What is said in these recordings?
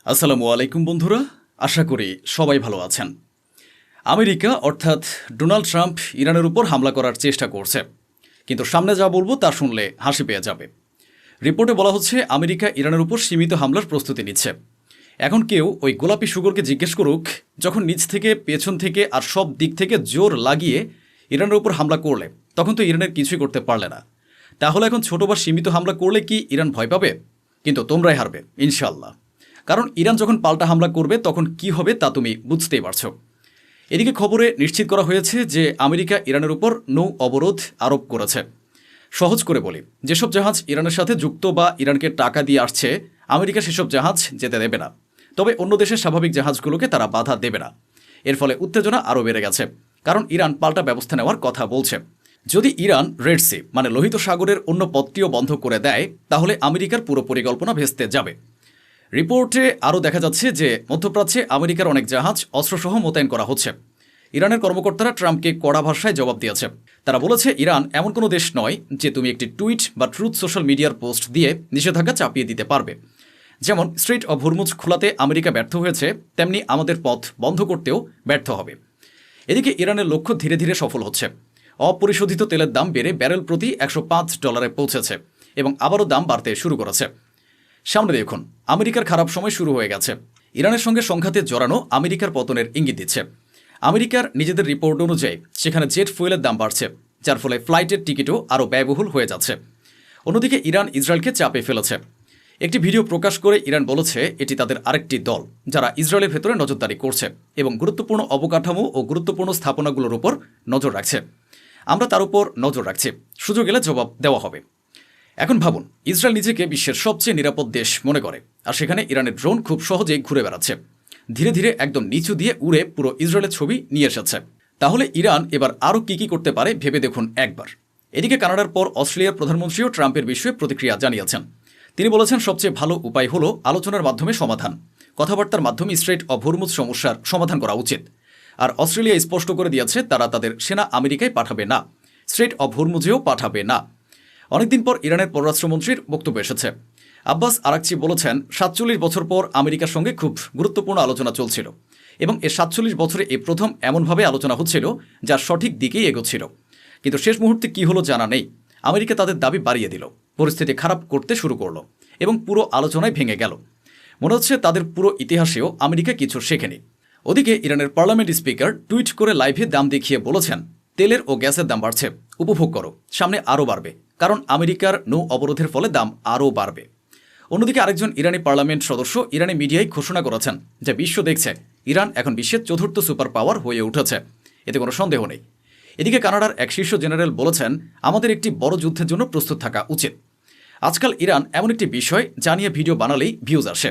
আসসালামু আলাইকুম বন্ধুরা, আশা করি সবাই ভালো আছেন। আমেরিকা অর্থাৎ ডোনাল্ড ট্রাম্প ইরানের উপর হামলা করার চেষ্টা করছে, কিন্তু সামনে যা বলবো তা শুনলে হাসি পেয়ে যাবে। রিপোর্টে বলা হচ্ছে আমেরিকা ইরানের উপর সীমিত হামলার প্রস্তুতি নিচ্ছে। এখন কেউ ওই গোলাপি শুগরকে জিজ্ঞেস করুক, যখন নিচ থেকে, পেছন থেকে আর সব দিক থেকে জোর লাগিয়ে ইরানের উপর হামলা করলে তখন তো ইরানের কিছুই করতে পারলে না। তাহলে এখন ছোট বা সীমিত হামলা করলে কি ইরান ভয় পাবে? কিন্তু তোমরাই হারবে ইনশাল্লাহ। কারণ ইরান যখন পাল্টা হামলা করবে তখন কি হবে তা তুমি বুঝতেই পারছো। এদিকে খবরে নিশ্চিত করা হয়েছে যে আমেরিকা ইরানের উপর নৌ অবরোধ আরোপ করেছে। সহজ করে বলি, যেসব জাহাজ ইরানের সাথে যুক্ত বা ইরানকে টাকা দিয়ে আসছে, আমেরিকা সেসব জাহাজ যেতে দেবে না। তবে অন্য দেশের স্বাভাবিক জাহাজগুলোকে তারা বাধা দেবে না। এর ফলে উত্তেজনা আরও বেড়ে গেছে, কারণ ইরান পাল্টা ব্যবস্থা নেওয়ার কথা বলছে। যদি ইরান রেড সি মানে লোহিত সাগরের অন্য পথটিও বন্ধ করে দেয়, তাহলে আমেরিকার পুরো পরিকল্পনা ভেস্তে যাবে। রিপোর্টে আরও দেখা যাচ্ছে যে মধ্যপ্রাচ্যে আমেরিকার অনেক জাহাজ অস্ত্রসহ মোতায়েন করা হচ্ছে। ইরানের কর্মকর্তারা ট্রাম্পকে কড়া ভাষায় জবাব দিয়েছে। তারা বলেছে, ইরান এমন কোনো দেশ নয় যে তুমি একটি টুইট বা ট্রুথ সোশ্যাল মিডিয়ার পোস্ট দিয়ে নিষেধাজ্ঞা চাপিয়ে দিতে পারবে। যেমন স্ট্রেইট অব হরমুজ খোলাতে আমেরিকা ব্যর্থ হয়েছে, তেমনি আমাদের পথ বন্ধ করতেও ব্যর্থ হবে। এদিকে ইরানের লক্ষ্য ধীরে ধীরে সফল হচ্ছে। অপরিশোধিত তেলের দাম বেড়ে ব্যারেল প্রতি $105 পৌঁছেছে এবং আবারও দাম বাড়তে শুরু করেছে। সামনে দেখুন, আমেরিকার খারাপ সময় শুরু হয়ে গেছে। ইরানের সঙ্গে সংঘাতে জড়ানো আমেরিকার পতনের ইঙ্গিত দিচ্ছে। আমেরিকার নিজেদের রিপোর্ট অনুযায়ী সেখানে জেট ফুয়েলের দাম বাড়ছে, যার ফলে ফ্লাইটের টিকিটও আরও ব্যয়বহুল হয়ে যাচ্ছে। অন্যদিকে ইরান ইসরায়েলকে চাপে ফেলেছে। একটি ভিডিও প্রকাশ করে ইরান বলেছে এটি তাদের আরেকটি দল, যারা ইসরায়েলের ভেতরে নজরদারি করছে এবং গুরুত্বপূর্ণ অবকাঠামো ও গুরুত্বপূর্ণ স্থাপনাগুলোর উপর নজর রাখছে। আমরা তার উপর নজর রাখছি, সুযোগ এলে জবাব দেওয়া হবে। এখন ভাবুন, ইসরায়েল নিজেকে বিশ্বের সবচেয়ে নিরাপদ দেশ মনে করে, আর সেখানে ইরানের ড্রোন খুব সহজেই ঘুরে বেড়াচ্ছে, ধীরে ধীরে একদম নিচু দিয়ে উড়ে পুরো ইসরায়েলের ছবি নিয়ে এসেছে। তাহলে ইরান এবার আরও কী করতে পারে ভেবে দেখুন একবার। এদিকে কানাডার পর অস্ট্রেলিয়ার প্রধানমন্ত্রীও ট্রাম্পের বিষয়ে প্রতিক্রিয়া জানিয়েছেন। তিনি বলেছেন, সবচেয়ে ভালো উপায় হলো আলোচনার মাধ্যমে সমাধান, কথাবার্তার মাধ্যমে স্ট্রেইট অব হরমুজ সমস্যার সমাধান করা উচিত। আর অস্ট্রেলিয়া স্পষ্ট করে দিয়েছে তারা তাদের সেনা আমেরিকায় পাঠাবে না, স্ট্রেইট অব হরমুজেও পাঠাবে না। অনেকদিন পর ইরানের পররাষ্ট্রমন্ত্রীর বক্তব্য এসেছে। আব্বাস আরাকচি বলেছেন, 47 বছর পর আমেরিকার সঙ্গে খুব গুরুত্বপূর্ণ আলোচনা চলছিল এবং এ 47 বছরে এই প্রথম এমনভাবে আলোচনা হচ্ছিল যার সঠিক দিকেই এগোচ্ছিল। কিন্তু শেষ মুহূর্তে কি হলো জানা নেই। আমেরিকা তাদের দাবি বাড়িয়ে দিল, পরিস্থিতি খারাপ করতে শুরু করলো এবং পুরো আলোচনায় ভেঙে গেল। মনে হচ্ছে তাদের পুরো ইতিহাসেও আমেরিকা কিছু শেখেনি। ওদিকে ইরানের পার্লামেন্ট স্পিকার টুইট করে লাইভে দাম দেখিয়ে বলেছেন, তেলের ও গ্যাসের দাম বাড়ছে, উপভোগ করো, সামনে আরও বাড়বে, কারণ আমেরিকার নৌ অবরোধের ফলে দাম আরও বাড়বে। অন্যদিকে আরেকজন ইরানি পার্লামেন্ট সদস্য ইরানি মিডিয়ায় ঘোষণা করেছেন যে বিশ্ব দেখছে ইরান এখন বিশ্বের চতুর্থ সুপার পাওয়ার হয়ে উঠেছে, এতে কোনো সন্দেহ নেই। এদিকে কানাডার এক শীর্ষ জেনারেল বলেছেন, আমাদের একটি বড় যুদ্ধের জন্য প্রস্তুত থাকা উচিত। আজকাল ইরান এমন একটি বিষয় যা নিয়ে ভিডিও বানালেই ভিউজ আসে,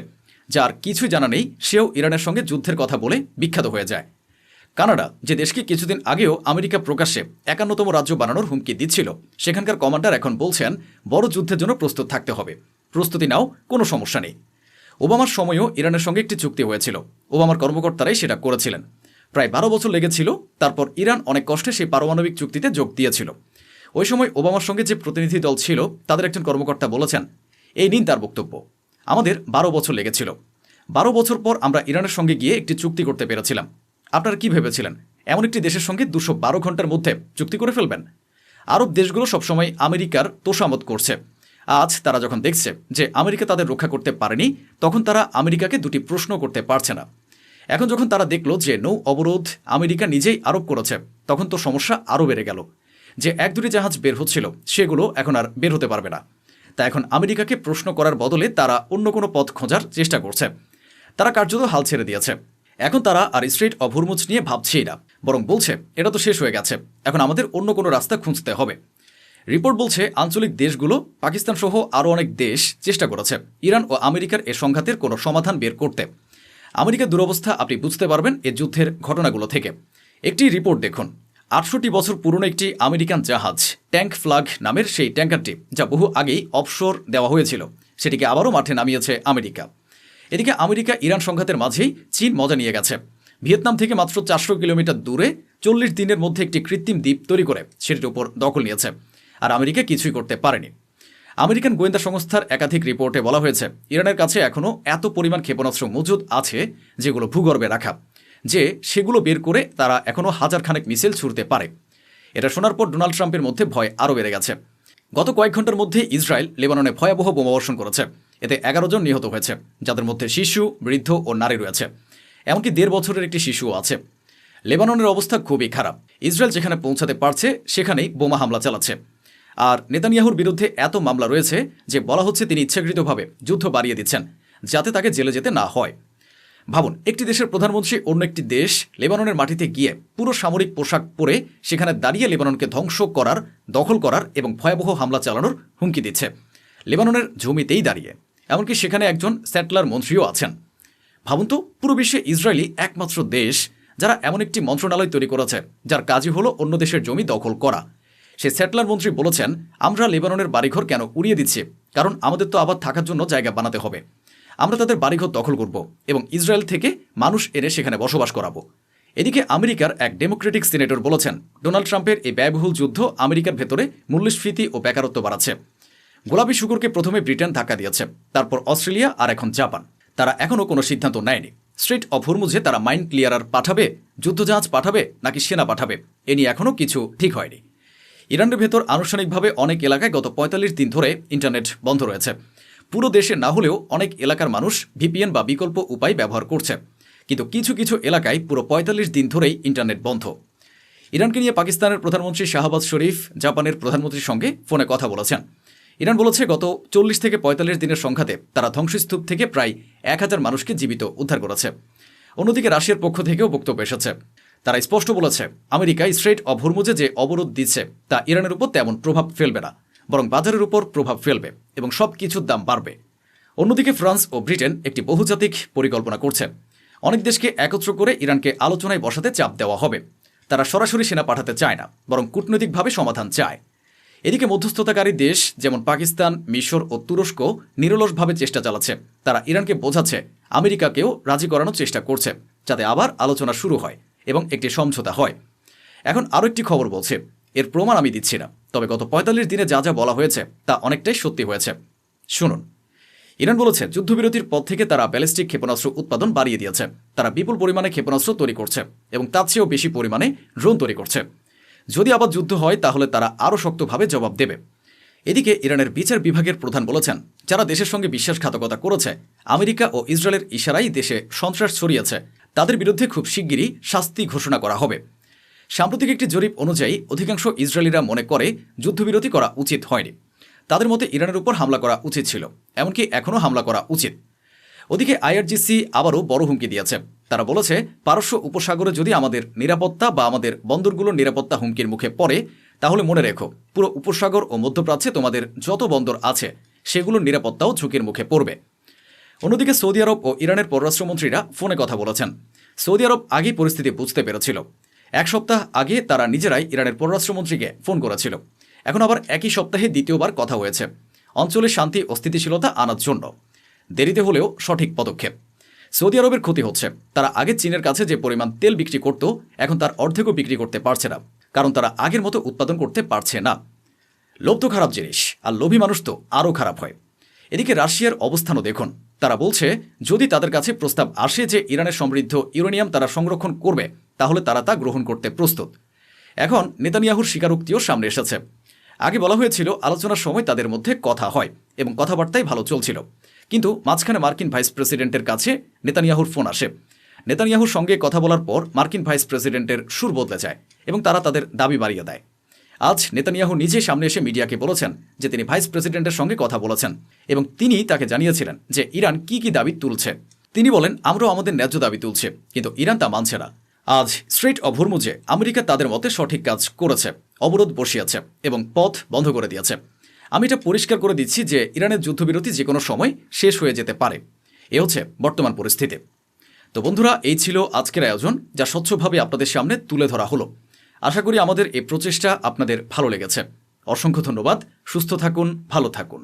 যার কিছুই জানা নেই সেও ইরানের সঙ্গে যুদ্ধের কথা বলে বিখ্যাত হয়ে যায়। কানাডা, যে দেশকে কিছুদিন আগেও আমেরিকা প্রকাশ্যে 51তম রাজ্য বানানোর হুমকি দিচ্ছিল, সেখানকার কমান্ডার এখন বলছেন বড় যুদ্ধের জন্য প্রস্তুত থাকতে হবে, প্রস্তুতি নাও, কোনো সমস্যা নেই। ওবামার সময়ও ইরানের সঙ্গে একটি চুক্তি হয়েছিল, ওবামার কর্মকর্তারাই সেটা করেছিলেন। প্রায় 12 বছর লেগেছিল, তারপর ইরান অনেক কষ্টে সেই পারমাণবিক চুক্তিতে যোগ দিয়েছিল। ওই সময় ওবামার সঙ্গে যে প্রতিনিধি দল ছিল তাদের একজন কর্মকর্তা বলেছেন, এই নিন তার বক্তব্য, আমাদের 12 বছর লেগেছিল, 12 বছর পর আমরা ইরানের সঙ্গে গিয়ে একটি চুক্তি করতে পেরেছিলাম। আপনারা কি ভেবেছিলেন এমন একটি দেশের সঙ্গে 212 ঘন্টার মধ্যে চুক্তি করে ফেলবেন? আরব দেশগুলো সবসময় আমেরিকার তোষামত করছে। আজ তারা যখন দেখছে যে আমেরিকা তাদের রক্ষা করতে পারেনি, তখন তারা আমেরিকাকে দুটি প্রশ্ন করতে পারছে না। এখন যখন তারা দেখল যে নৌ অবরোধ আমেরিকা নিজেই আরোপ করেছে, তখন তো সমস্যা আরও বেড়ে গেল। যে 1-2টি জাহাজ বের হচ্ছিল সেগুলো এখন আর বের হতে পারবে না। তা এখন আমেরিকাকে প্রশ্ন করার বদলে তারা অন্য কোনো পথ খোঁজার চেষ্টা করছে। তারা কার্যত হাল ছেড়ে দিয়েছে। এখন তারা আর স্ট্রেইট অব হরমুজ নিয়ে ভাবছেই না, বরং বলছে এটা তো শেষ হয়ে গেছে, এখন আমাদের অন্য কোনো রাস্তা খুঁজতে হবে। রিপোর্ট বলছে আঞ্চলিক দেশগুলো, পাকিস্তান সহ আরও অনেক দেশ চেষ্টা করেছে ইরান ও আমেরিকার এ সংঘাতের কোনো সমাধান বের করতে। আমেরিকার দুরবস্থা আপনি বুঝতে পারবেন এ যুদ্ধের ঘটনাগুলো থেকে। একটি রিপোর্ট দেখুন, 68 বছর পুরনো একটি আমেরিকান জাহাজ ট্যাঙ্ক ফ্লাগ নামের সেই ট্যাঙ্কারটি, যা বহু আগেই অফশোর দেওয়া হয়েছিল, সেটিকে আবারও মাঠে নামিয়েছে আমেরিকা। এদিকে আমেরিকা ইরান সংঘাতের মাঝেই চীন মজা নিয়ে গেছে। ভিয়েতনাম থেকে মাত্র 400 কিলোমিটার দূরে 40 দিনের মধ্যে একটি কৃত্রিম দ্বীপ তৈরি করে সেটির উপর দখল নিয়েছে, আর আমেরিকা কিছুই করতে পারেনি। আমেরিকান গোয়েন্দা সংস্থার একাধিক রিপোর্টে বলা হয়েছে ইরানের কাছে এখনও এত পরিমাণ ক্ষেপণাস্ত্র মজুদ আছে যেগুলো ভূগর্ভে রাখা, যে সেগুলো বের করে তারা এখনও হাজারখানেক মিসাইল ছুড়তে পারে। এটা শোনার পর ডোনাল্ড ট্রাম্পের মধ্যে ভয় আরও বেড়ে গেছে। গত কয়েক ঘন্টার মধ্যে ইসরায়েল লেবাননে ভয়াবহ বোমাবর্ষণ করেছে। এতে 11 জন নিহত হয়েছে, যাদের মধ্যে শিশু, বৃদ্ধ ও নারী রয়েছে। এমনকি 1.5 বছরের একটি শিশুও আছে। লেবাননের অবস্থা খুবই খারাপ। ইসরায়েল যেখানে পৌঁছাতে পারছে সেখানেই বোমা হামলা চালাচ্ছে। আর নেতানিয়াহুর বিরুদ্ধে এত মামলা রয়েছে যে বলা হচ্ছে তিনি ইচ্ছাকৃতভাবে যুদ্ধ বাড়িয়ে দিচ্ছেন যাতে তাকে জেলে যেতে না হয়। ভাবুন, একটি দেশের প্রধানমন্ত্রী অন্য একটি দেশ লেবাননের মাটিতে গিয়ে পুরো সামরিক পোশাক পরে সেখানে দাঁড়িয়ে লেবাননকে ধ্বংস করার, দখল করার এবং ভয়াবহ হামলা চালানোর হুমকি দিচ্ছে, লেবাননের জমিতেই দাঁড়িয়ে। এমনকি সেখানে একজন স্যাটলার মন্ত্রীও আছেন। ভাবুন তো, পুরো বিশ্বে ইসরায়েলই একমাত্র দেশ যারা এমন একটি মন্ত্রণালয় তৈরি করেছে যার কাজই হলো অন্য দেশের জমি দখল করা। সে স্যাটলার মন্ত্রী বলেছেন, আমরা লেবাননের বাড়িঘর কেন উড়িয়ে দিচ্ছি, কারণ আমাদের তো আবার থাকার জন্য জায়গা বানাতে হবে। আমরা তাদের বাড়িঘর দখল করব এবং ইসরায়েল থেকে মানুষ এনে সেখানে বসবাস করাবো। এদিকে আমেরিকার এক ডেমোক্রেটিক সিনেটর বলেছেন, ডোনাল্ড ট্রাম্পের এই ব্যয়বহুল যুদ্ধ আমেরিকার ভেতরে মূল্যস্ফীতি ও বেকারত্ব বাড়াচ্ছে। গোলাপি শুকুরকে প্রথমে ব্রিটেন ধাক্কা দিয়েছে, তারপর অস্ট্রেলিয়া আর এখন জাপান। তারা এখনও কোনো সিদ্ধান্ত নেয়নি। স্ট্রেট অফ হরমুজে তারা মাইন ক্লিয়ারার পাঠাবে, যুদ্ধজাহাজ পাঠাবে নাকি সেনা পাঠাবে, এ নিয়ে এখনও কিছু ঠিক হয়নি। ইরানের ভেতর আনুষ্ঠানিকভাবে অনেক এলাকায় গত 45 দিন ধরে ইন্টারনেট বন্ধ রয়েছে। পুরো দেশে না হলেও অনেক এলাকার মানুষ ভিপিএন বা বিকল্প উপায় ব্যবহার করছে, কিন্তু কিছু কিছু এলাকায় পুরো 45 দিন ধরেই ইন্টারনেট বন্ধ। ইরানকে নিয়ে পাকিস্তানের প্রধানমন্ত্রী শাহবাজ শরীফ জাপানের প্রধানমন্ত্রীর সঙ্গে ফোনে কথা বলেছেন। ইরান বলেছে গত 40 থেকে 45 দিনের সংঘাতে তারা ধ্বংসস্তূপ থেকে প্রায় 1000 মানুষকে জীবিত উদ্ধার করেছে। অন্যদিকে রাশিয়ার পক্ষ থেকেও বক্তব্য এসেছে। তারা স্পষ্ট বলেছে আমেরিকা স্ট্রেট অফ হরমুজে যে অবরোধ দিচ্ছে তা ইরানের উপর তেমন প্রভাব ফেলবে না, বরং বাজারের উপর প্রভাব ফেলবে এবং সব কিছুর দাম বাড়বে। অন্যদিকে ফ্রান্স ও ব্রিটেন একটি বহুজাতিক পরিকল্পনা করছে। অনেক দেশকে একত্র করে ইরানকে আলোচনায় বসাতে চাপ দেওয়া হবে। তারা সরাসরি সেনা পাঠাতে চায় না, বরং কূটনৈতিকভাবে সমাধান চায়। এদিকে মধ্যস্থতাকারী দেশ যেমন পাকিস্তান, মিশর ও তুরস্ক নিরলসভাবে চেষ্টা চালাচ্ছে। তারা ইরানকে বোঝাচ্ছে আমেরিকাকেও রাজি করানোর চেষ্টা করছে, যাতে আবার আলোচনা শুরু হয় এবং একটি সমঝোতা হয়। এখন আরও একটি খবর বলছে, এর প্রমাণ আমি দিচ্ছি না, তবে গত 45 দিনে যা যা বলা হয়েছে তা অনেকটাই সত্যি হয়েছে। শুনুন, ইরান বলেছে যুদ্ধবিরতির পর থেকে তারা ব্যালিস্টিক ক্ষেপণাস্ত্র উৎপাদন বাড়িয়ে দিয়েছে। তারা বিপুল পরিমাণে ক্ষেপণাস্ত্র তৈরি করছে এবং তার চেয়েও বেশি পরিমাণে ড্রোন তৈরি করছে। যদি আবার যুদ্ধ হয় তাহলে তারা আরও শক্তভাবে জবাব দেবে। এদিকে ইরানের বিচার বিভাগের প্রধান বলেছেন, যারা দেশের সঙ্গে বিশ্বাসঘাতকতা করেছে, আমেরিকা ও ইসরায়েলের ইশারায় দেশে সন্ত্রাস ছড়িয়েছে, তাদের বিরুদ্ধে খুব শিগগিরই শাস্তি ঘোষণা করা হবে। সাম্প্রতিক একটি জরিপ অনুযায়ী অধিকাংশ ইসরায়েলিরা মনে করে যুদ্ধবিরতি করা উচিত হয়নি। তাদের মতে ইরানের উপর হামলা করা উচিত ছিল, এমনকি এখনও হামলা করা উচিত। ওদিকে আইআরজিসি আবারও বড় হুমকি দিয়েছে। তারা বলেছে, পারস্য উপসাগরে যদি আমাদের নিরাপত্তা বা আমাদের বন্দরগুলোর নিরাপত্তা হুমকির মুখে পড়ে, তাহলে মনে রেখো পুরো উপসাগর ও মধ্যপ্রাচ্যে তোমাদের যত বন্দর আছে সেগুলোর নিরাপত্তাও ঝুঁকির মুখে পড়বে। অন্যদিকে সৌদি আরব ও ইরানের পররাষ্ট্রমন্ত্রীরা ফোনে কথা বলেছেন। সৌদি আরব আগেই পরিস্থিতি বুঝতে পেরেছিল। 1 সপ্তাহ আগে তারা নিজেরাই ইরানের পররাষ্ট্রমন্ত্রীকে ফোন করেছিল। এখন আবার একই সপ্তাহে দ্বিতীয়বার কথা হয়েছে অঞ্চলে শান্তি ও স্থিতিশীলতা আনার জন্য। দেরিতে হলেও সঠিক পদক্ষেপ। সৌদি আরবের ক্ষতি হচ্ছে। তারা আগে চীনের কাছে যে পরিমাণ তেল বিক্রি করত, এখন তার অর্ধেকও বিক্রি করতে পারছে না, কারণ তারা আগের মতো উৎপাদন করতে পারছে না। লোভ তো খারাপ জিনিস, আর লোভী মানুষ তো আরও খারাপ হয়। এদিকে রাশিয়ার অবস্থানও দেখুন। তারা বলছে যদি তাদের কাছে প্রস্তাব আসে যে ইরানের সমৃদ্ধ ইউরেনিয়াম তারা সংরক্ষণ করবে, তাহলে তারা তা গ্রহণ করতে প্রস্তুত। এখন নেতানিয়াহুর স্বীকারোক্তিও সামনে এসেছে। আগে বলা হয়েছিল আলোচনার সময় তাদের মধ্যে কথা হয় এবং কথাবার্তাই ভালো চলছিল, কিন্তু মাঝখানে মার্কিন ভাইস প্রেসিডেন্টের কাছে নেতানিয়াহুর ফোন আসে। নেতানিয়াহুর সঙ্গে কথা বলার পর মার্কিন ভাইস প্রেসিডেন্টের সুর বদলে যায় এবং তারা তাদের দাবি বাড়িয়ে দেয়। আজ নেতানিয়াহু নিজে সামনে এসে মিডিয়াকে বলেছেন যে তিনি ভাইস প্রেসিডেন্টের সঙ্গে কথা বলেছেন এবং তিনি তাকে জানিয়েছিলেন যে ইরান কি কি দাবি তুলছে। তিনি বলেন, আমরাও আমাদের ন্যায্য দাবি তুলছে, কিন্তু ইরান তা মানছে না। আজ স্ট্রেট অফ হরমুজে আমেরিকা তাদের মতে সঠিক কাজ করেছে, অবরোধ বসিয়েছে এবং পথ বন্ধ করে দিয়েছে। আমি এটা পরিষ্কার করে দিচ্ছি যে ইরানের যুদ্ধবিরতি যে কোনো সময় শেষ হয়ে যেতে পারে। এ হচ্ছে বর্তমান পরিস্থিতি। তো বন্ধুরা, এই ছিল আজকের আয়োজন, যা স্বচ্ছভাবে আপনাদের সামনে তুলে ধরা হলো। আশা করি আমাদের এই প্রচেষ্টা আপনাদের ভালো লেগেছে। অসংখ্য ধন্যবাদ। সুস্থ থাকুন, ভালো থাকুন।